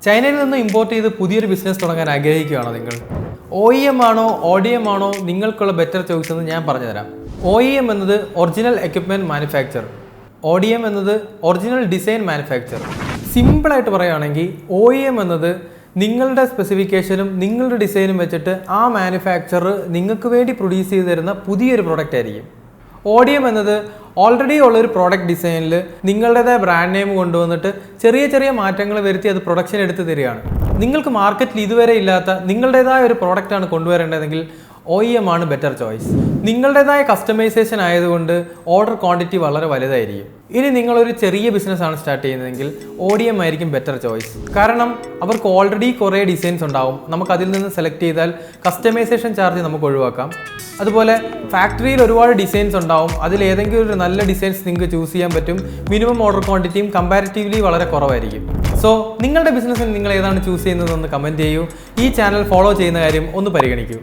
ചൈനയിൽ നിന്ന് ഇമ്പോർട്ട് ചെയ്ത് പുതിയൊരു ബിസിനസ് തുടങ്ങാൻ ആഗ്രഹിക്കുകയാണോ നിങ്ങൾ? OEM ആണോ ODM ആണോ നിങ്ങൾക്കുള്ള ബെറ്റർ ചോയ്സ് എന്ന് ഞാൻ പറഞ്ഞുതരാം. OEM എന്നത് ഒറിജിനൽ എക്യുപ്മെൻറ്റ് മാനുഫാക്ചർ, ODM എന്നത് ഒറിജിനൽ ഡിസൈൻ മാനുഫാക്ചർ. സിമ്പിളായിട്ട് പറയുകയാണെങ്കിൽ OEM എന്നത് നിങ്ങളുടെ സ്പെസിഫിക്കേഷനും നിങ്ങളുടെ ഡിസൈനും വെച്ചിട്ട് ആ മാനുഫാക്ചർ നിങ്ങൾക്ക് വേണ്ടി പ്രൊഡ്യൂസ് ചെയ്ത് തരുന്ന പുതിയൊരു പ്രൊഡക്റ്റ് ആയിരിക്കും. ODM എന്നത് ഓൾറെഡി ഉള്ളൊരു പ്രോഡക്റ്റ് ഡിസൈനിൽ നിങ്ങളുടേതായ ബ്രാൻഡ് നെയിം കൊണ്ടുവന്നിട്ട് ചെറിയ ചെറിയ മാറ്റങ്ങൾ വരുത്തി അത് പ്രൊഡക്ഷൻ എടുത്ത് തരികയാണ്. നിങ്ങൾക്ക് മാർക്കറ്റിൽ ഇതുവരെ ഇല്ലാത്ത നിങ്ങളുടേതായ ഒരു പ്രോഡക്റ്റാണ് കൊണ്ടുവരേണ്ടതെങ്കിൽ OEM ആണ് ബെറ്റർ ചോയ്സ്. നിങ്ങളുടേതായ കസ്റ്റമൈസേഷൻ ആയതുകൊണ്ട് ഓർഡർ ക്വാണ്ടിറ്റി വളരെ വലുതായിരിക്കും. ഇനി നിങ്ങളൊരു ചെറിയ ബിസിനസ്സാണ് സ്റ്റാർട്ട് ചെയ്യുന്നതെങ്കിൽ ODM ആയിരിക്കും ബെറ്റർ ചോയ്സ്. കാരണം അവർക്ക് ഓൾറെഡി കുറേ ഡിസൈൻസ് ഉണ്ടാവും. നമുക്ക് അതിൽ നിന്ന് സെലക്ട് ചെയ്താൽ കസ്റ്റമൈസേഷൻ ചാർജ് നമുക്ക് ഒഴിവാക്കാം. അതുപോലെ ഫാക്ടറിയിൽ ഒരുപാട് ഡിസൈൻസ് ഉണ്ടാവും. അതിൽ ഏതെങ്കിലും ഒരു നല്ല ഡിസൈൻസ് നിങ്ങൾക്ക് ചൂസ് ചെയ്യാൻ പറ്റും. മിനിമം ഓർഡർ ക്വാണ്ടിറ്റിയും കമ്പാരിറ്റീവ്ലി വളരെ കുറവായിരിക്കും. സോ നിങ്ങളുടെ ബിസിനസ്സിന് നിങ്ങൾ ഏതാണ് ചൂസ് ചെയ്യുന്നതെന്ന് കമൻറ്റ് ചെയ്യൂ. ഈ ചാനൽ ഫോളോ ചെയ്യുന്ന കാര്യം ഒന്ന് പരിഗണിക്കൂ.